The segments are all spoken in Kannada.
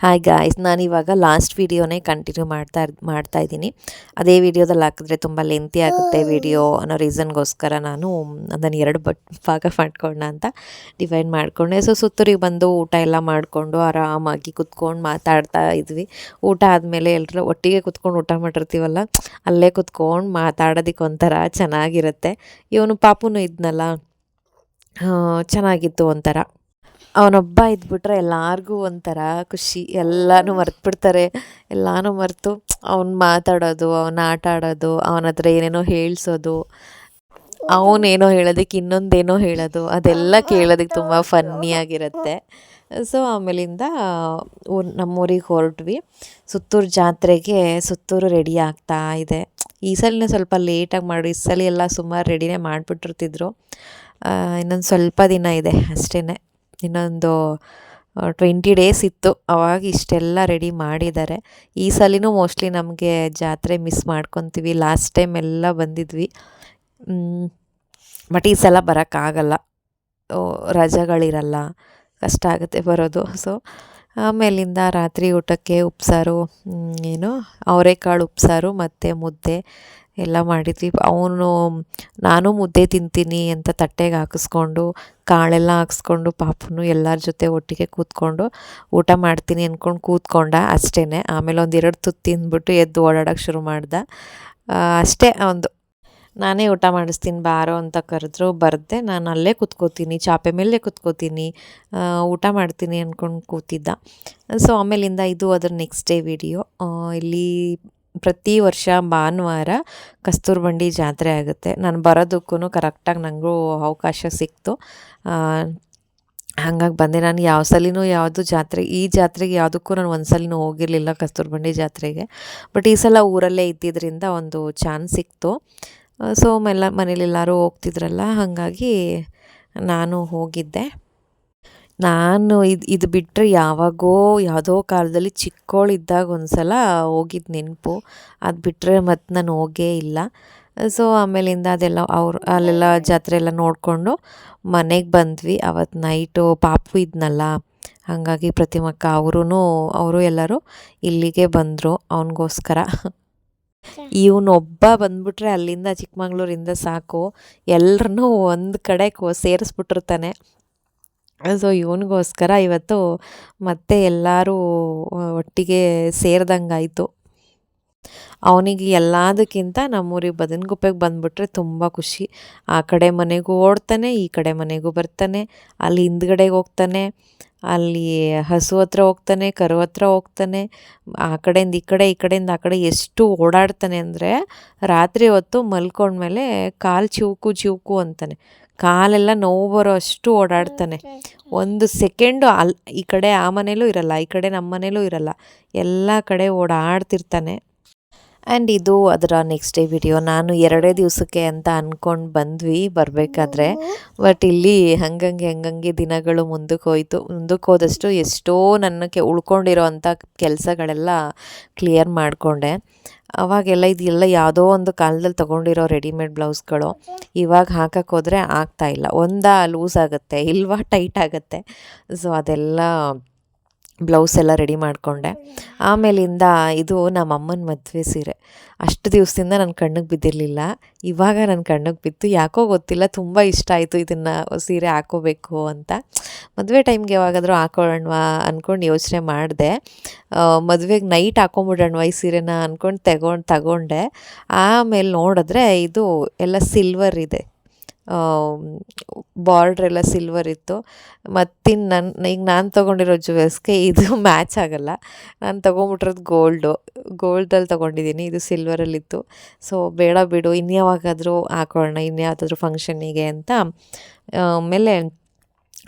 ಹಾಯ್ ಗಾಯ್ಸ್, ನಾನಿವಾಗ ಲಾಸ್ಟ್ ವೀಡಿಯೋನೇ ಕಂಟಿನ್ಯೂ ಮಾಡ್ತಾ ಇದ್ದೀನಿ. ಅದೇ ವೀಡಿಯೋದಲ್ಲಿ ಹಾಕಿದ್ರೆ ತುಂಬ ಲೆಂತಿ ಆಗುತ್ತೆ ವಿಡಿಯೋ ಅನ್ನೋ ರೀಸನ್ಗೋಸ್ಕರ ನಾನು ಅದನ್ನು ಎರಡು ಭಾಗ ಮಾಡ್ಕೊಳ್ಳೋಣ ಅಂತ ಡಿವೈಡ್ ಮಾಡಿಕೊಂಡೆ. ಸುತ್ತೂರಿಗೆ ಬಂದು ಊಟ ಎಲ್ಲ ಮಾಡಿಕೊಂಡು ಆರಾಮಾಗಿ ಕುತ್ಕೊಂಡು ಮಾತಾಡ್ತಾ ಇದ್ವಿ. ಊಟ ಆದಮೇಲೆ ಎಲ್ಲರೂ ಒಟ್ಟಿಗೆ ಕುತ್ಕೊಂಡು ಊಟ ಮಾಡಿರ್ತೀವಲ್ಲ, ಅಲ್ಲೇ ಕುತ್ಕೊಂಡು ಮಾತಾಡೋದಕ್ಕೆ ಒಂಥರ ಚೆನ್ನಾಗಿರುತ್ತೆ. ಇವನು ಪಾಪುನು ಇದ್ನಲ್ಲ, ಚೆನ್ನಾಗಿತ್ತು ಒಂಥರ. ಅವನೊಬ್ಬ ಇದ್ಬಿಟ್ರೆ ಎಲ್ಲರಿಗೂ ಒಂಥರ ಖುಷಿ, ಎಲ್ಲನೂ ಮರೆತುಬಿಡ್ತಾರೆ. ಎಲ್ಲನೂ ಮರೆತು ಅವ್ನು ಮಾತಾಡೋದು, ಅವನ ಆಟ ಆಡೋದು, ಅವನ ಹತ್ರ ಏನೇನೋ ಹೇಳಿಸೋದು, ಅವನೇನೋ ಹೇಳೋದಕ್ಕೆ ಇನ್ನೊಂದೇನೋ ಹೇಳೋದು, ಅದೆಲ್ಲ ಕೇಳೋದಕ್ಕೆ ತುಂಬ ಫನ್ನಿಯಾಗಿರುತ್ತೆ. ಸೊ ಆಮೇಲಿಂದ ನಮ್ಮೂರಿಗೆ ಹೊರಟ್ವಿ. ಸುತ್ತೂರು ಜಾತ್ರೆಗೆ ಸುತ್ತೂರು ರೆಡಿ ಆಗ್ತಾ ಇದೆ. ಈ ಸಲನೇ ಸ್ವಲ್ಪ ಲೇಟಾಗಿ ಮಾಡಿ, ಈ ಸಲ ಎಲ್ಲ ಸುಮಾರು ರೆಡಿನೇ ಮಾಡಿಬಿಟ್ಟಿರ್ತಿದ್ರು. ಇನ್ನೊಂದು ಸ್ವಲ್ಪ ದಿನ ಇದೆ ಅಷ್ಟೇ, ಇನ್ನೊಂದು 20 ಡೇಸ್ ಇತ್ತು, ಅವಾಗ ಇಷ್ಟೆಲ್ಲ ರೆಡಿ ಮಾಡಿದ್ದಾರೆ. ಈ ಸಲಿನೂ ಮೋಸ್ಟ್ಲಿ ನಮಗೆ ಜಾತ್ರೆ ಮಿಸ್ ಮಾಡ್ಕೊತೀವಿ. ಲಾಸ್ಟ್ ಟೈಮ್ ಎಲ್ಲ ಬಂದಿದ್ವಿ, ಬಟ್ ಈ ಸಲ ಬರೋಕ್ಕಾಗಲ್ಲ, ರಜೆಗಳಿರಲ್ಲ, ಕಷ್ಟ ಆಗುತ್ತೆ ಬರೋದು. ಸೊ ಆಮೇಲಿಂದ ರಾತ್ರಿ ಊಟಕ್ಕೆ ಉಪ್ಸಾರು, ಅವರೆಕಾಳು ಉಪ್ಸಾರು ಮತ್ತು ಮುದ್ದೆ ಎಲ್ಲ ಮಾಡಿದ್ವಿ. ನಾನು ಮುದ್ದೆ ತಿಂತೀನಿ ಅಂತ ತಟ್ಟೆಗೆ ಹಾಕಿಸ್ಕೊಂಡು, ಕಾಳೆಲ್ಲ ಹಾಕ್ಸ್ಕೊಂಡು, ಪಾಪನು ಎಲ್ಲರ ಜೊತೆ ಒಟ್ಟಿಗೆ ಕೂತ್ಕೊಂಡು ಊಟ ಮಾಡ್ತೀನಿ ಅಂದ್ಕೊಂಡು ಕೂತ್ಕೊಂಡ ಅಷ್ಟೇ. ಆಮೇಲೆ ಒಂದೆರಡು ತುತ್ತು ತಿಂದ್ಬಿಟ್ಟು ಎದ್ದು ಓಡಾಡೋಕ್ಕೆ ಶುರು ಮಾಡ್ದೆ. ಅಷ್ಟೇ, ನಾನೇ ಊಟ ಮಾಡಿಸ್ತೀನಿ ಬಾರೋ ಅಂತ ಕರೆದ್ರು, ಬರದೆ. ನಾನು ಅಲ್ಲೇ ಕೂತ್ಕೋತೀನಿ, ಚಾಪೆ ಮೇಲೆ ಕೂತ್ಕೋತೀನಿ, ಊಟ ಮಾಡ್ತೀನಿ ಅಂದ್ಕೊಂಡು ಕೂತಿದ್ದ. ಸೊ ಆಮೇಲಿಂದ ಇದು ಅದರ ನೆಕ್ಸ್ಟ್ ಡೇ ವಿಡಿಯೋ. ಇಲ್ಲಿ ಪ್ರತಿ ವರ್ಷ ಭಾನುವಾರ ಕಸ್ತೂರು ಬಂಡಿ ಜಾತ್ರೆ ಆಗುತ್ತೆ. ನಾನು ಬರೋದಕ್ಕೂ ಕರೆಕ್ಟಾಗಿ ನನಗೂ ಅವಕಾಶ ಸಿಕ್ತು, ಹಾಗಾಗಿ ಬಂದೆ. ನಾನು ಯಾವ ಸಲಿನೂ ಈ ಜಾತ್ರೆಗೆ ಯಾವುದಕ್ಕೂ ನಾನು ಒಂದು ಸಲಿನೂ ಹೋಗಿರಲಿಲ್ಲ, ಕಸ್ತೂರು ಬಂಡಿ ಜಾತ್ರೆಗೆ. ಬಟ್ ಈ ಸಲ ಊರಲ್ಲೇ ಇದ್ದಿದ್ದರಿಂದ ಒಂದು ಚಾನ್ಸ್ ಸಿಕ್ತು. ಸೊ ಮನೇಲೆಲ್ಲರೂ ಹೋಗ್ತಿದ್ರಲ್ಲ, ಹಾಗಾಗಿ ನಾನು ಹೋಗಿದ್ದೆ. ನಾನು ಇದು ಬಿಟ್ಟರೆ ಯಾವುದೋ ಕಾಲದಲ್ಲಿ ಚಿಕ್ಕವಳಿದ್ದಾಗ ಒಂದು ಸಲ ಹೋಗಿದ್ದು ನೆನಪು, ಅದು ಬಿಟ್ಟರೆ ಮತ್ತು ನಾನು ಹೋಗೇ ಇಲ್ಲ. ಸೊ ಆಮೇಲಿಂದ ಅಲ್ಲೆಲ್ಲ ಜಾತ್ರೆ ಎಲ್ಲ ನೋಡಿಕೊಂಡು ಮನೆಗೆ ಬಂದ್ವಿ. ಅವತ್ತು ನೈಟು ಪಾಪು ಇದ್ನಲ್ಲ, ಹಾಗಾಗಿ ಪ್ರತಿಮಕ್ಕ ಅವರು ಎಲ್ಲರೂ ಇಲ್ಲಿಗೆ ಬಂದರು ಅವನಿಗೋಸ್ಕರ. ಇವನೊಬ್ಬ ಬಂದ್ಬಿಟ್ರೆ ಅಲ್ಲಿಂದ ಚಿಕ್ಕಮಂಗ್ಳೂರಿಂದ ಸಾಕು, ಎಲ್ಲರನ್ನೂ ಒಂದು ಕಡೆ ಸೇರಿಸ್ಬಿಟ್ಟಿರ್ತಾನೆ. ಸೊ ಇವನಿಗೋಸ್ಕರ ಇವತ್ತು ಮತ್ತೆ ಎಲ್ಲರೂ ಒಟ್ಟಿಗೆ ಸೇರಿದಂಗಾಯಿತು. ಅವನಿಗೆ ಎಲ್ಲದಕ್ಕಿಂತ ನಮ್ಮೂರಿಗೆ ಬದನಗುಪ್ಪೆಗೆ ಬಂದುಬಿಟ್ರೆ ತುಂಬ ಖುಷಿ. ಆ ಕಡೆ ಮನೆಗೂ ಓಡ್ತಾನೆ, ಈ ಕಡೆ ಮನೆಗೂ ಬರ್ತಾನೆ, ಅಲ್ಲಿ ಹಿಂದ್ಗಡೆಗೆ ಹೋಗ್ತಾನೆ, ಅಲ್ಲಿ ಹಸು ಹತ್ರ ಹೋಗ್ತಾನೆ, ಕರು ಹತ್ರ ಹೋಗ್ತಾನೆ, ಆ ಕಡೆಯಿಂದ ಈ ಕಡೆ, ಈ ಕಡೆಯಿಂದ ಆ ಕಡೆ ಎಷ್ಟು ಓಡಾಡ್ತಾನೆ ಅಂದರೆ, ರಾತ್ರಿ ಹೊತ್ತು ಮಲ್ಕೊಂಡ್ಮೇಲೆ ಕಾಲು ಚಿವುಕು ಅಂತಾನೆ. ಕಾಲೆಲ್ಲ ನೋವು ಬರೋ ಅಷ್ಟು ಓಡಾಡ್ತಾನೆ. ಒಂದು ಸೆಕೆಂಡು ಈ ಕಡೆ ಆ ಮನೇಲೂ ಇರಲ್ಲ, ಈ ಕಡೆ ನಮ್ಮ ಮನೇಲೂ ಇರಲ್ಲ, ಎಲ್ಲ ಕಡೆ ಓಡಾಡ್ತಿರ್ತಾನೆ. ಆ್ಯಂಡ್ ಇದು ಅದರ ನೆಕ್ಸ್ಟ್ ಡೇ ವಿಡಿಯೋ. ನಾನು 2 ದಿವಸಕ್ಕೆ ಅಂತ ಅಂದ್ಕೊಂಡು ಬರಬೇಕಾದ್ರೆ, ಬಟ್ ಇಲ್ಲಿ ಹಂಗಂಗೆ ದಿನಗಳು ಮುಂದಕ್ಕೆ ಹೋದಷ್ಟು ಎಷ್ಟೋ ನನಗೆ ಉಳ್ಕೊಂಡಿರೋ ಅಂಥ ಕೆಲಸಗಳೆಲ್ಲ ಕ್ಲಿಯರ್ ಮಾಡಿಕೊಂಡೆ. ಅವಾಗೆಲ್ಲ ಇದೆಲ್ಲ ಯಾವುದೋ ಒಂದು ಕಾಲದಲ್ಲಿ ತೊಗೊಂಡಿರೋ ರೆಡಿಮೇಡ್ ಬ್ಲೌಸ್ಗಳು ಇವಾಗ ಹಾಕಕ್ಕೆ ಹೋದರೆ ಆಗ್ತಾಯಿಲ್ಲ. ಲೂಸ್ ಆಗುತ್ತೆ, ಇಲ್ವಾ ಟೈಟ್ ಆಗುತ್ತೆ. ಸೊ ಅದೆಲ್ಲ ಬ್ಲೌಸ್ ಎಲ್ಲ ರೆಡಿ ಮಾಡಿಕೊಂಡೆ. ಆಮೇಲಿಂದ ಇದು ನಮ್ಮಮ್ಮನ ಮದುವೆ ಸೀರೆ. ಅಷ್ಟು ದಿವಸದಿಂದ ನನ್ನ ಕಣ್ಣಿಗೆ ಬಿದ್ದಿರಲಿಲ್ಲ, ಇವಾಗ ನನ್ನ ಕಣ್ಣಿಗೆ ಬಿತ್ತು. ಯಾಕೋ ಗೊತ್ತಿಲ್ಲ, ತುಂಬ ಇಷ್ಟ ಆಯಿತು ಇದನ್ನು ಸೀರೆ ಹಾಕೋಬೇಕು ಅಂತ. ಮದುವೆ ಟೈಮ್ಗೆ ಯಾವಾಗಾದರೂ ಹಾಕೊಳ್ಳೋಣವಾ ಅಂದ್ಕೊಂಡು ಯೋಚನೆ ಮಾಡಿದೆ. ಮದುವೆಗೆ ನೈಟ್ ಹಾಕೊಂಬಿಡೋಣವಾ ಈ ಸೀರೆನ ಅಂದ್ಕೊಂಡು ತಗೊಂಡೆ. ಆಮೇಲೆ ನೋಡಿದ್ರೆ ಇದು ಎಲ್ಲ ಸಿಲ್ವರ್ ಇದೆ, ಬಾರ್ಡ್ರೆಲ್ಲ ಸಿಲ್ವರ್ ಇತ್ತು. ಮತ್ತಿನ್ನು ಈಗ ನಾನು ತೊಗೊಂಡಿರೋ ಜ್ಯುವೆಲ್ಸ್ಗೆ ಇದು ಮ್ಯಾಚ್ ಆಗೋಲ್ಲ. ನಾನು ತೊಗೊಂಬಿಟ್ಟಿರೋದು ಗೋಲ್ಡಲ್ಲಿ ತೊಗೊಂಡಿದ್ದೀನಿ, ಇದು ಸಿಲ್ವರಲ್ಲಿತ್ತು. ಸೊ ಬೇಡ ಬಿಡು, ಇನ್ಯಾವಾಗಾದರೂ ಹಾಕೊಳ್ಳೋಣ, ಇನ್ಯಾವುದಾದ್ರೂ ಫಂಕ್ಷನ್ನಿಗೆ ಅಂತ ಆಮೇಲೆ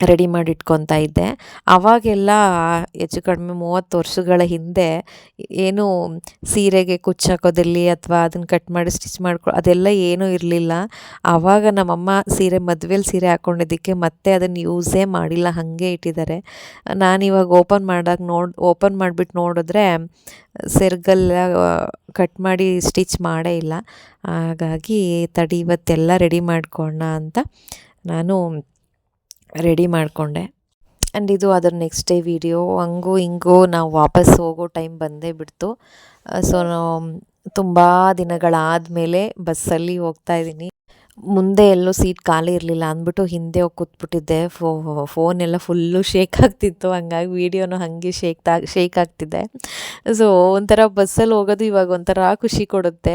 ರೆಡಿ ಮಾಡಿ ಇಟ್ಕೊತಾ ಇದ್ದೆ. ಆವಾಗೆಲ್ಲ ಹೆಚ್ಚು ಕಡಿಮೆ 30 ವರ್ಷಗಳ ಹಿಂದೆ ಏನು ಸೀರೆಗೆ ಕುಚ್ಚಾಕೋದಿರಲಿ ಅಥವಾ ಅದನ್ನು ಕಟ್ ಮಾಡಿ ಸ್ಟಿಚ್ ಅದೆಲ್ಲ ಏನೂ ಇರಲಿಲ್ಲ. ಆವಾಗ ನಮ್ಮಮ್ಮ ಮದುವೆಲಿ ಸೀರೆ ಹಾಕ್ಕೊಂಡಿದ್ದಕ್ಕೆ ಮತ್ತೆ ಅದನ್ನು ಯೂಸೇ ಮಾಡಿಲ್ಲ, ಹಾಗೆ ಇಟ್ಟಿದ್ದಾರೆ. ನಾನಿವಾಗ ಓಪನ್ ಮಾಡಿಬಿಟ್ಟು ನೋಡಿದ್ರೆ ಸೆರಗೆಲ್ಲ ಕಟ್ ಮಾಡಿ ಸ್ಟಿಚ್ ಮಾಡೇ ಇಲ್ಲ. ಹಾಗಾಗಿ ಇವತ್ತೆಲ್ಲ ರೆಡಿ ಮಾಡ್ಕೊಳ್ಳೋಣ ಅಂತ ನಾನು ರೆಡಿ ಮಾಡಿಕೊಂಡೆ. ಆ್ಯಂಡ್ ಇದು ಅದರ ನೆಕ್ಸ್ಟ್ ಡೇ ವಿಡಿಯೋ. ಹಂಗೂ ಹಿಂಗೂ ನಾವು ವಾಪಸ್ ಹೋಗೋ ಟೈಮ್ ಬಂದೇ ಬಿಡ್ತು. ಸೊ ನಾವು ತುಂಬ ದಿನಗಳಾದಮೇಲೆ ಬಸ್ಸಲ್ಲಿ ಹೋಗ್ತಾ ಇದ್ದೀನಿ. ಮುಂದೆ ಎಲ್ಲೂ ಸೀಟ್ ಖಾಲಿ ಇರಲಿಲ್ಲ ಅಂದ್ಬಿಟ್ಟು ಹಿಂದೆ ಹೋಗಿ ಕೂತ್ಬಿಟ್ಟಿದ್ದೆ. ಫೋನೆಲ್ಲ ಫುಲ್ಲು ಶೇಕ್ ಆಗ್ತಿತ್ತು, ಹಂಗಾಗಿ ವೀಡಿಯೋನು ಹಾಗೆ ಶೇಕ್ ಆಗ್ತಿದೆ. ಸೊ ಒಂಥರ ಬಸ್ಸಲ್ಲಿ ಹೋಗೋದು ಇವಾಗ ಒಂಥರ ಖುಷಿ ಕೊಡುತ್ತೆ.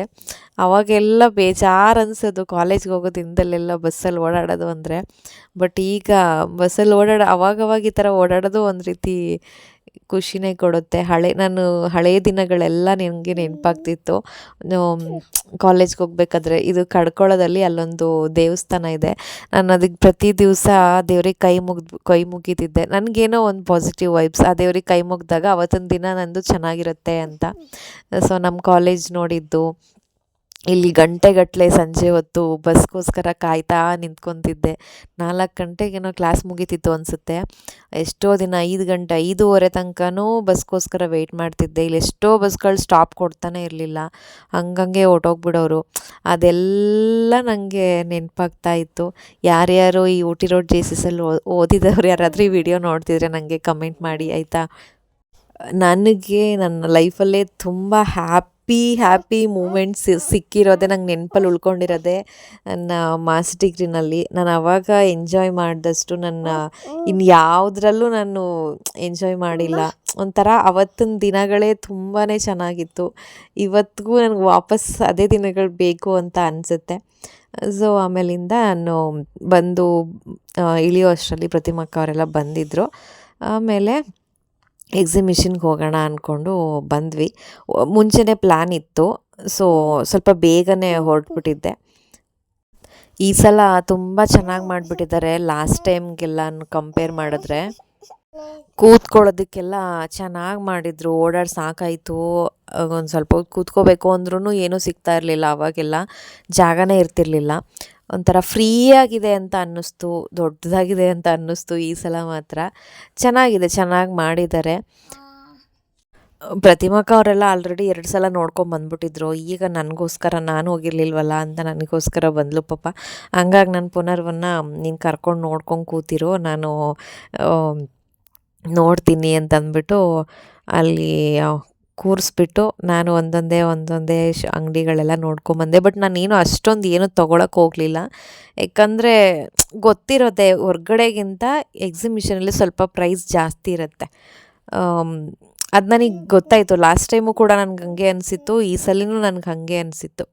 ಅವಾಗೆಲ್ಲ ಬೇಜಾರು ಅನಿಸೋದು ಕಾಲೇಜ್ಗೆ ಹೋಗೋ ದಿನದಲ್ಲೆಲ್ಲ ಬಸ್ಸಲ್ಲಿ ಓಡಾಡೋದು ಅಂದರೆ. ಬಟ್ ಈಗ ಬಸ್ಸಲ್ಲಿ ಅವಾಗವಾಗ ಈ ಥರ ಓಡಾಡೋದು ಒಂದು ರೀತಿ ಖುಷಿನೇ ಕೊಡುತ್ತೆ. ನಾನು ಹಳೆಯ ದಿನಗಳೆಲ್ಲ ನನಗೆ ನೆನಪಾಗ್ತಿತ್ತು. ಕಾಲೇಜ್ಗೆ ಹೋಗ್ಬೇಕಾದ್ರೆ ಇದು ಕಡ್ಕೊಳದಲ್ಲಿ ಅಲ್ಲೊಂದು ದೇವಸ್ಥಾನ ಇದೆ. ನಾನು ಅದಕ್ಕೆ ಪ್ರತಿ ದಿವಸ ದೇವ್ರಿಗೆ ಕೈ ಮುಗಿತಿದ್ದೆ. ನನಗೇನೋ ಒಂದು ಪಾಸಿಟಿವ್ ವೈಬ್ಸ್, ಆ ದೇವ್ರಿಗೆ ಕೈ ಮುಗಿದಾಗ ಅವತ್ತಿನ ದಿನ ನಂದು ಚೆನ್ನಾಗಿರುತ್ತೆ ಅಂತ. ಸೊ ನಮ್ಮ ಕಾಲೇಜ್ ನೋಡಿದ್ದು ಇಲ್ಲಿ ಗಂಟೆಗಟ್ಟಲೆ ಸಂಜೆ ಹೊತ್ತು ಬಸ್ಗೋಸ್ಕರ ಕಾಯ್ತಾ ನಿಂತ್ಕೊತಿದ್ದೆ. 4 ಗಂಟೆಗೇನೋ ಕ್ಲಾಸ್ ಮುಗೀತಿತ್ತು ಅನಿಸುತ್ತೆ. ಎಷ್ಟೋ ದಿನ 5 ಗಂಟೆ 5:30 ತನಕನೂ ಬಸ್ಗೋಸ್ಕರ ವೆಯ್ಟ್ ಮಾಡ್ತಿದ್ದೆ. ಇಲ್ಲಿ ಎಷ್ಟೋ ಬಸ್ಗಳು ಸ್ಟಾಪ್ ಕೊಡ್ತಾನೆ ಇರಲಿಲ್ಲ, ಹಂಗಂಗೆ ಹೊರ್ಟೋಗ್ಬಿಡೋರು. ಅದೆಲ್ಲ ನನಗೆ ನೆನಪಾಗ್ತಾ ಇತ್ತು. ಯಾರ್ಯಾರು ಈ ಊಟಿ ರೋಡ್ JCSಲ್ಲಿ ಓದಿದವ್ರು ಯಾರಾದರೂ ಈ ವಿಡಿಯೋ ನೋಡ್ತಿದ್ರೆ ನನಗೆ ಕಮೆಂಟ್ ಮಾಡಿ ಆಯಿತಾ. ನನಗೆ ನನ್ನ ಲೈಫಲ್ಲೇ ತುಂಬ ಹ್ಯಾಪಿ ಮೂಮೆಂಟ್ಸ್ ಸಿಕ್ಕಿರೋದೇ, ನಂಗೆ ನೆನಪಲ್ಲಿ ಉಳ್ಕೊಂಡಿರೋದೇ ನನ್ನ ಮಾಸ್ಟರ್ ಡಿಗ್ರಿನಲ್ಲಿ. ನಾನು ಆವಾಗ ಎಂಜಾಯ್ ಮಾಡಿದಷ್ಟು ಇನ್ಯಾವುದ್ರಲ್ಲೂ ನಾನು ಎಂಜಾಯ್ ಮಾಡಿಲ್ಲ. ಒಂಥರ ಅವತ್ತಿನ ದಿನಗಳೇ ತುಂಬಾ ಚೆನ್ನಾಗಿತ್ತು. ಇವತ್ತಿಗೂ ನನಗೆ ವಾಪಸ್ ಅದೇ ದಿನಗಳು ಬೇಕು ಅಂತ ಅನಿಸುತ್ತೆ. ಸೊ ಆಮೇಲಿಂದ ನಾನು ಬಂದು ಇಳಿಯೋ ಅಷ್ಟರಲ್ಲಿ ಪ್ರತಿಮಕ್ಕ ಅವರೆಲ್ಲ ಬಂದಿದ್ದರು. ಆಮೇಲೆ ಎಕ್ಸಿಬಿಷನ್ಗೆ ಹೋಗೋಣ ಅಂದ್ಕೊಂಡು ಬಂದ್ವಿ. ಮುಂಚೆನೇ ಪ್ಲ್ಯಾನ್ ಇತ್ತು, ಸೊ ಸ್ವಲ್ಪ ಬೇಗನೆ ಹೊರಟ್ಬಿಟ್ಟಿದ್ದೆ. ಈ ಸಲ ತುಂಬ ಚೆನ್ನಾಗಿ ಮಾಡಿಬಿಟ್ಟಿದ್ದಾರೆ ಲಾಸ್ಟ್ ಟೈಮ್ಗೆಲ್ಲ ಕಂಪೇರ್ ಮಾಡಿದ್ರೆ. ಕೂತ್ಕೊಳ್ಳೋದಕ್ಕೆಲ್ಲ ಚೆನ್ನಾಗಿ ಮಾಡಿದರು. ಓಡಾಡಿ ಸಾಕಾಯಿತು. ಒಂದು ಸ್ವಲ್ಪ ಹೊತ್ತು ಕೂತ್ಕೋಬೇಕು ಅಂದ್ರೂ ಏನೂ ಸಿಗ್ತಾ ಇರಲಿಲ್ಲ. ಅವಾಗೆಲ್ಲ ಜಾಗನೇ ಇರ್ತಿರ್ಲಿಲ್ಲ. ಒಂಥರ ಫ್ರೀಯಾಗಿದೆ ಅಂತ ಅನ್ನಿಸ್ತು, ದೊಡ್ಡದಾಗಿದೆ ಅಂತ ಅನ್ನಿಸ್ತು. ಈ ಸಲ ಮಾತ್ರ ಚೆನ್ನಾಗಿ ಮಾಡಿದ್ದಾರೆ. ಪ್ರತಿಮಕ್ಕ ಅವರೆಲ್ಲ ಆಲ್ರೆಡಿ 2 ಸಲ ನೋಡ್ಕೊಂಬಂದ್ಬಿಟ್ಟಿದ್ರು. ಈಗ ನನಗೋಸ್ಕರ ನಾನು ಹೋಗಿರ್ಲಿಲ್ವಲ್ಲ ಅಂತ ನನಗೋಸ್ಕರ ಬಂದಳು ಪಾಪ. ಹಂಗಾಗಿ ನಾನು ಪುನರ್ವನ್ನ ನೀನು ಕರ್ಕೊಂಡು ನೋಡ್ಕೊಂಡು ಕೂತಿರು, ನಾನು ನೋಡ್ತೀನಿ ಅಂತಂದ್ಬಿಟ್ಟು ಅಲ್ಲಿ ಕೂರಿಸ್ಬಿಟ್ಟು ನಾನು ಒಂದೊಂದೇ ಅಂಗಡಿಗಳೆಲ್ಲ ನೋಡ್ಕೊಂಬಂದೆ. ಬಟ್ ನಾನೇನು ಅಷ್ಟೊಂದು ಏನು ತೊಗೊಳಕ್ಕೆ ಹೋಗಲಿಲ್ಲ. ಯಾಕಂದರೆ ಗೊತ್ತಿರೋದೆ ಹೊರ್ಗಡೆಗಿಂತ ಎಕ್ಸಿಬಿಷನಲ್ಲಿ ಸ್ವಲ್ಪ ಪ್ರೈಸ್ ಜಾಸ್ತಿ ಇರುತ್ತೆ. ಅದು ನನಗೆ ಗೊತ್ತಾಯಿತು. ಲಾಸ್ಟ್ ಟೈಮು ಕೂಡ ನನಗೆ ಹಂಗೆ ಅನಿಸಿತ್ತು, ಈ ಸಲಿನೂ ನನಗೆ ಹಾಗೆ ಅನಿಸಿತ್ತು.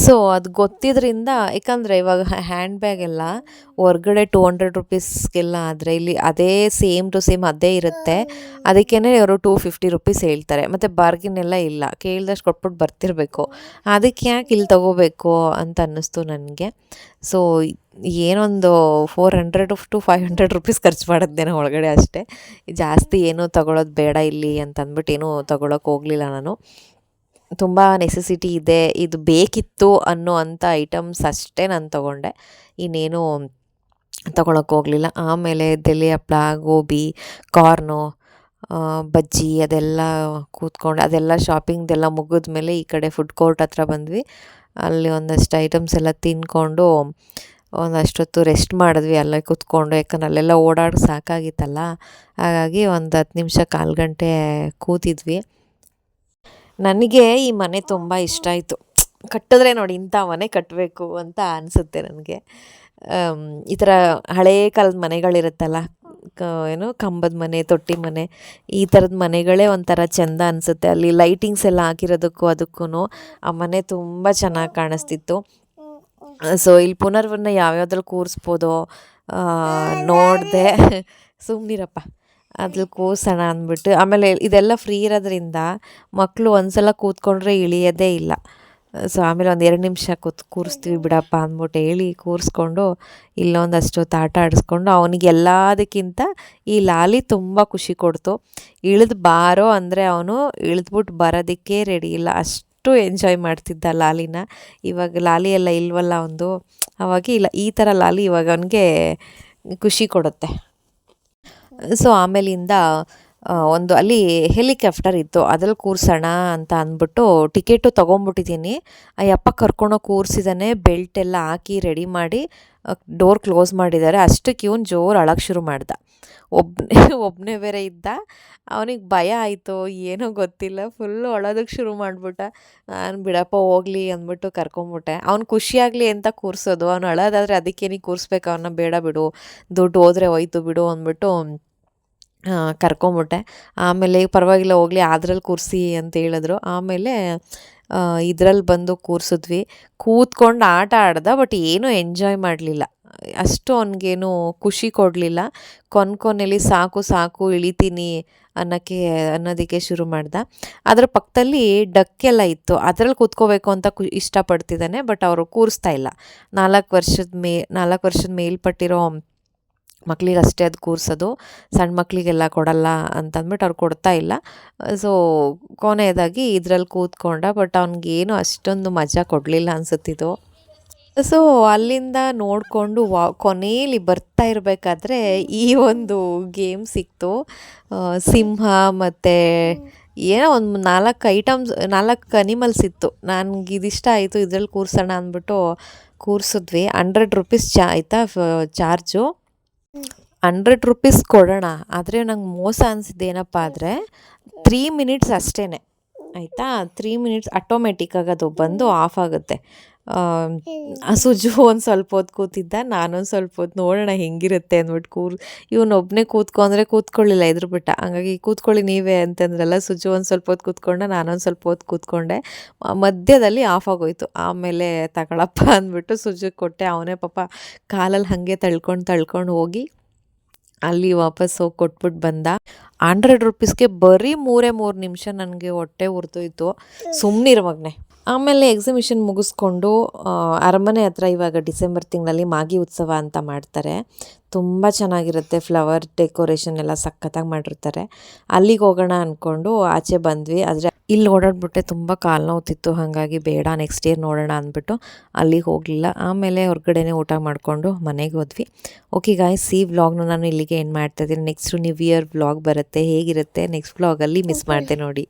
ಸೊ ಅದು ಗೊತ್ತಿದ್ದರಿಂದ, ಯಾಕಂದರೆ ಇವಾಗ ಹ್ಯಾಂಡ್ ಬ್ಯಾಗೆಲ್ಲ ಹೊರ್ಗಡೆ 200 ರುಪೀಸ್ಗೆಲ್ಲ ಆದರೆ ಇಲ್ಲಿ ಅದೇ ಸೇಮ್ ಟು ಸೇಮ್ ಅದೇ ಇರುತ್ತೆ. ಅದಕ್ಕೇ ಅವರು 250 ರುಪೀಸ್ ಹೇಳ್ತಾರೆ. ಮತ್ತು ಬಾರ್ಗಿನ್ ಎಲ್ಲ ಇಲ್ಲ, ಕೇಳಿದಷ್ಟು ಕೊಟ್ಬಿಟ್ಟು ಬರ್ತಿರಬೇಕು. ಅದಕ್ಕೆ ಯಾಕೆ ಇಲ್ಲಿ ತೊಗೋಬೇಕು ಅಂತ ಅನ್ನಿಸ್ತು ನನಗೆ. ಸೊ ಏನೊಂದು 400 to 500 ರುಪೀಸ್ ಖರ್ಚು ಮಾಡಿದ್ದೇನೆ ಒಳಗಡೆ ಅಷ್ಟೇ. ಜಾಸ್ತಿ ಏನೂ ತೊಗೊಳೋದು ಬೇಡ ಇಲ್ಲಿ ಅಂತಂದ್ಬಿಟ್ಟು ಏನೂ ತೊಗೊಳಕ್ಕೆ ಹೋಗಲಿಲ್ಲ ನಾನು. ತುಂಬ ನೆಸೆಸಿಟಿ ಇದೆ, ಇದು ಬೇಕಿತ್ತು ಅನ್ನೋ ಅಂಥ ಐಟಮ್ಸ್ ಅಷ್ಟೇ ನಾನು ತೊಗೊಂಡೆ, ಇನ್ನೇನು ತೊಗೊಳಕ್ಕೆ ಹೋಗಲಿಲ್ಲ. ಆಮೇಲೆ ದೆಲೆ ಹಪ್ಳ, ಗೋಬಿ, ಕಾರ್ನು, ಬಜ್ಜಿ ಅದೆಲ್ಲ ಕೂತ್ಕೊಂಡು ಅದೆಲ್ಲ ಶಾಪಿಂಗ್ದೆಲ್ಲ ಮುಗಿದ್ಮೇಲೆ ಈ ಕಡೆ ಫುಡ್ ಕೋರ್ಟ್ ಹತ್ರ ಬಂದ್ವಿ. ಅಲ್ಲಿ ಒಂದಷ್ಟು ಐಟಮ್ಸ್ ಎಲ್ಲ ತಿಂದ್ಕೊಂಡು ಒಂದಷ್ಟೊತ್ತು ರೆಸ್ಟ್ ಮಾಡಿದ್ವಿ ಅಲ್ಲೇ ಕೂತ್ಕೊಂಡು. ಯಾಕಂದ್ರೆ ಅಲ್ಲೆಲ್ಲ ಓಡಾಡಿ ಸಾಕಾಗಿತ್ತಲ್ಲ, ಹಾಗಾಗಿ ಒಂದು 10 ನಿಮಿಷ 1/4 ಗಂಟೆ ಕೂತಿದ್ವಿ. ನನಗೆ ಈ ಮನೆ ತುಂಬ ಇಷ್ಟ ಆಯಿತು. ಕಟ್ಟಿದ್ರೆ ನೋಡಿ ಇಂಥ ಮನೆ ಕಟ್ಟಬೇಕು ಅಂತ ಅನಿಸುತ್ತೆ ನನಗೆ. ಈ ಥರ ಹಳೇ ಕಾಲದ ಮನೆಗಳಿರುತ್ತಲ್ಲ, ಕಂಬದ ಮನೆ, ತೊಟ್ಟಿ ಮನೆ, ಈ ಥರದ ಮನೆಗಳೇ ಒಂಥರ ಚೆಂದ ಅನಿಸುತ್ತೆ. ಅಲ್ಲಿ ಲೈಟಿಂಗ್ಸ್ ಎಲ್ಲ ಹಾಕಿರೋದಕ್ಕೂ ಅದಕ್ಕೂ ಆ ಮನೆ ತುಂಬ ಚೆನ್ನಾಗಿ ಕಾಣಿಸ್ತಿತ್ತು. ಸೊ ಇಲ್ಲಿ ಪುನರ್ವನ್ನ ಯಾವ್ಯಾವ್ದ್ರಲ್ಲಿ ಕೂರಿಸ್ಬೋದೋ ನೋಡಿದೆ. ಸುಮ್ಮನಿರಪ್ಪ, ಅದ್ರಲ್ಲಿ ಕೂರ್ಸೋಣ ಅಂದ್ಬಿಟ್ಟು. ಆಮೇಲೆ ಇದೆಲ್ಲ ಫ್ರೀ ಇರೋದ್ರಿಂದ ಮಕ್ಕಳು ಒಂದ್ಸಲ ಕೂತ್ಕೊಂಡ್ರೆ ಇಳಿಯೋದೇ ಇಲ್ಲ. ಸೊ ಆಮೇಲೆ ಒಂದು 2 ನಿಮಿಷ ಕೂರಿಸ್ತೀವಿ ಬಿಡಪ್ಪ ಅಂದ್ಬಿಟ್ಟು ಹೇಳಿ ಕೂರಿಸ್ಕೊಂಡು ಇಲ್ಲೊಂದಷ್ಟು ಆಟ ಆಡಿಸ್ಕೊಂಡು, ಅವನಿಗೆ ಎಲ್ಲದಕ್ಕಿಂತ ಈ ಲಾಲಿ ತುಂಬ ಖುಷಿ ಕೊಡ್ತು. ಇಳಿದು ಬಾರೋ ಅಂದರೆ ಅವನು ಇಳಿದ್ಬಿಟ್ಟು ಬರೋದಕ್ಕೆ ರೆಡಿ ಇಲ್ಲ, ಅಷ್ಟು ಎಂಜಾಯ್ ಮಾಡ್ತಿದ್ದ ಲಾಲಿನ. ಇವಾಗ ಲಾಲಿ ಎಲ್ಲ ಇಲ್ವಲ್ಲ ಒಂದು, ಅವಾಗ ಇಲ್ಲ ಈ ಥರ ಲಾಲಿ ಇವಾಗ ಅವನಿಗೆ ಖುಷಿ ಕೊಡುತ್ತೆ. ಸೊ ಆಮೇಲಿಂದ ಒಂದು ಅಲ್ಲಿ ಹೆಲಿಕಾಪ್ಟರ್ ಇತ್ತು ಅದ್ರಲ್ಲಿ ಕೂರ್ಸೋಣ ಅಂತ ಅಂದ್ಬಿಟ್ಟು ಟಿಕೆಟು ತೊಗೊಂಬಿಟ್ಟಿದ್ದೀನಿ. ಆ ಯಪ್ಪ ಕರ್ಕೊಂಡೋಗಿ ಕೂರಿಸಿದ್ದಾನೆ, ಬೆಲ್ಟ್ ಎಲ್ಲ ಹಾಕಿ ರೆಡಿ ಮಾಡಿ ಡೋರ್ ಕ್ಲೋಸ್ ಮಾಡಿದ್ದಾರೆ. ಅಷ್ಟಕ್ಕೆ ಇವನು ಜೋರು ಅಳಕ್ಕೆ ಶುರು ಮಾಡ್ದ. ಒಬ್ಬನೇ ಬೇರೆ ಇದ್ದ. ಅವನಿಗೆ ಭಯ ಆಯಿತು, ಏನೋ ಗೊತ್ತಿಲ್ಲ, ಫುಲ್ಲು ಅಳೋದಕ್ಕೆ ಶುರು ಮಾಡಿಬಿಟ್ಟ. ನಾನು ಬಿಡಪ್ಪ ಹೋಗಲಿ ಅಂದ್ಬಿಟ್ಟು ಕರ್ಕೊಂಬಿಟ್ಟೆ. ಅವ್ನು ಖುಷಿಯಾಗಲಿ ಅಂತ ಕೂರಿಸೋದು, ಅವ್ನು ಅಳೋದಾದರೆ ಅದಕ್ಕೇನಿಗೆ ಕೂರಿಸ್ಬೇಕು ಅವನ್ನ, ಬೇಡ ಬಿಡು, ದುಡ್ಡು ಹೋದರೆ ಹೋಯ್ತು ಬಿಡು ಅಂದ್ಬಿಟ್ಟು ಕರ್ಕೊಂಬಿಟ್ಟೆ. ಆಮೇಲೆ ಪರವಾಗಿಲ್ಲ ಹೋಗಲಿ ಅದ್ರಲ್ಲಿ ಕೂರಿಸಿ ಅಂತ ಹೇಳಿದ್ರು. ಆಮೇಲೆ ಇದ್ರಲ್ಲಿ ಬಂದು ಕೂರಿಸಿದ್ವಿ. ಕೂತ್ಕೊಂಡು ಆಟ ಆಡ್ದ, ಬಟ್ ಏನೂ ಎಂಜಾಯ್ ಮಾಡಲಿಲ್ಲ. ಅಷ್ಟು ಅವನಿಗೇನು ಖುಷಿ ಕೊಡಲಿಲ್ಲ. ಕೊನೆಯಲ್ಲಿ ಸಾಕು ಸಾಕು ಇಳಿತೀನಿ ಅನ್ನೋದಕ್ಕೆ ಶುರು ಮಾಡ್ದ. ಅದರ ಪಕ್ಕದಲ್ಲಿ ಡಕ್ಕೆಲ್ಲ ಇತ್ತು, ಅದರಲ್ಲಿ ಕೂತ್ಕೋಬೇಕು ಅಂತ ಇಷ್ಟಪಡ್ತಿದ್ದಾನೆ, ಬಟ್ ಅವರು ಕೂರಿಸ್ತಾ ಇಲ್ಲ. 4 ವರ್ಷದ ಮೇಲ್ಪಟ್ಟಿರೋ ಮಕ್ಳಿಗೆ ಅಷ್ಟೇ ಅದು ಕೂರಿಸೋದು, ಸಣ್ಣ ಮಕ್ಕಳಿಗೆಲ್ಲ ಕೊಡಲ್ಲ ಅಂತಂದ್ಬಿಟ್ಟು ಅವ್ರು ಕೊಡ್ತಾ ಇಲ್ಲ. ಸೊ ಕೊನೆಯದಾಗಿ ಇದ್ರಲ್ಲಿ ಕೂತ್ಕೊಂಡ, ಬಟ್ ಅವ್ನಿಗೇನು ಅಷ್ಟೊಂದು ಮಜಾ ಕೊಡಲಿಲ್ಲ ಅನಿಸುತ್ತಿದ್ದು. ಸೊ ಅಲ್ಲಿಂದ ನೋಡಿಕೊಂಡು ಕೊನೆಯಲ್ಲಿ ಬರ್ತಾ ಇರಬೇಕಾದ್ರೆ ಈ ಒಂದು ಗೇಮ್ ಸಿಕ್ತು. ಸಿಂಹ ಮತ್ತು ಏನೋ ಒಂದು 4 ಅನಿಮಲ್ಸ್ ಇತ್ತು. ನನಗೆ ಇದಿಷ್ಟ ಆಯಿತು, ಇದ್ರಲ್ಲಿ ಕೂರಿಸೋಣ ಅಂದ್ಬಿಟ್ಟು ಕೂರಿಸಿದ್ವಿ. 100 ರೂಪೀಸ್ ಆಯಿತಾ ಚಾರ್ಜು. 100 ರೂಪೀಸ್ ಕೊಡೋಣ, ಆದರೆ ನಂಗೆ ಮೋಸ ಅನಿಸಿದ್ದು ಏನಪ್ಪ ಆದರೆ 3 ಮಿನಿಟ್ಸ್ ಅಷ್ಟೇ ಆಯಿತಾ. 3 ಮಿನಿಟ್ಸ್ ಆಟೋಮೆಟಿಕ್ಕಾಗಿ ಅದು ಬಂದು ಆಫ್ ಆಗುತ್ತೆ. ಸುಜ್ಜು ಒಂದು ಸ್ವಲ್ಪ ಹೊತ್ತು ಕೂತಿದ್ದ, ನಾನೊಂದು ಸ್ವಲ್ಪ ಹೊತ್ತು ನೋಡೋಣ ಹೆಂಗಿರುತ್ತೆ ಅಂದ್ಬಿಟ್ಟು ಇವನೊಬ್ಬನೇ ಕೂತ್ಕೊಂಡ್ರೆ ಕೂತ್ಕೊಳ್ಳಿಲ್ಲ, ಬಿಟ್ಟ. ಹಂಗಾಗಿ ಕೂತ್ಕೊಳ್ಳಿ ನೀವೇ ಅಂತಂದ್ರಲ್ಲ, ಸುಜ್ಜು ಒಂದು ಸ್ವಲ್ಪ ಹೊತ್ತು ಕೂತ್ಕೊಂಡೆ, ನಾನೊಂದು ಸ್ವಲ್ಪ ಹೊತ್ತು ಕೂತ್ಕೊಂಡೆ. ಮಧ್ಯದಲ್ಲಿ ಆಫ್ ಆಗೋಯ್ತು. ಆಮೇಲೆ ತಗೊಳಪ್ಪ ಅಂದ್ಬಿಟ್ಟು ಸುಜ್ಜಿಗೆ ಕೊಟ್ಟೆ. ಅವನೇ ಪಾಪ ಕಾಲಲ್ಲಿ ಹಾಗೆ ತಳ್ಕೊಂಡು ಹೋಗಿ ಅಲ್ಲಿ ವಾಪಸ್ ಹೋಗಿ ಕೊಟ್ಬಿಟ್ಟು ಬಂದ. 100 ರೂಪೀಸ್ಗೆ ಬರೀ 3 ನಿಮಿಷ ನನಗೆ ಹೊಟ್ಟೆ ಉರಿದೋಯ್ತು. ಸುಮ್ಮನಿರು ಮಗನೆ. ಆಮೇಲೆ ಎಕ್ಸಿಬಿಷನ್ ಮುಗಿಸ್ಕೊಂಡು ಅರಮನೆ ಹತ್ರ ಇವಾಗ ಡಿಸೆಂಬರ್ ತಿಂಗಳಲ್ಲಿ ಮಾಗಿ ಉತ್ಸವ ಅಂತ ಮಾಡ್ತಾರೆ. ತುಂಬ ಚೆನ್ನಾಗಿರುತ್ತೆ, ಫ್ಲವರ್ ಡೆಕೋರೇಷನ್ ಎಲ್ಲ ಸಖತ್ತಾಗಿ ಮಾಡಿರ್ತಾರೆ. ಅಲ್ಲಿಗೆ ಹೋಗೋಣ ಅಂದ್ಕೊಂಡು ಆಚೆ ಬಂದ್ವಿ. ಆದರೆ ಇಲ್ಲಿ ಓಡಾಡ್ಬಿಟ್ಟೆ, ತುಂಬ ಕಾಲು ನೋವ್ತಿತ್ತು, ಹಾಗಾಗಿ ಬೇಡ ನೆಕ್ಸ್ಟ್ ಇಯರ್ ನೋಡೋಣ ಅಂದ್ಬಿಟ್ಟು ಅಲ್ಲಿಗೆ ಹೋಗಲಿಲ್ಲ. ಆಮೇಲೆ ಹೊರಗಡೆನೇ ಊಟ ಮಾಡಿಕೊಂಡು ಮನೆಗೆ ಹೋದ್ವಿ. ಓಕೆ ಗಾಯ್ಸ್, ಈ ವ್ಲಾಗ್ನ ನಾನು ಇಲ್ಲಿಗೆ ಎಂಡ್ ಮಾಡ್ತಾಯಿದ್ದೀನಿ. ನೆಕ್ಸ್ಟ್ ನ್ಯೂ ಇಯರ್ ವ್ಲಾಗ್ ಬರುತ್ತೆ, ಹೇಗಿರುತ್ತೆ ನೆಕ್ಸ್ಟ್ ವ್ಲಾಗಲ್ಲಿ ಮಿಸ್ ಮಾಡಿದೆ ನೋಡಿ.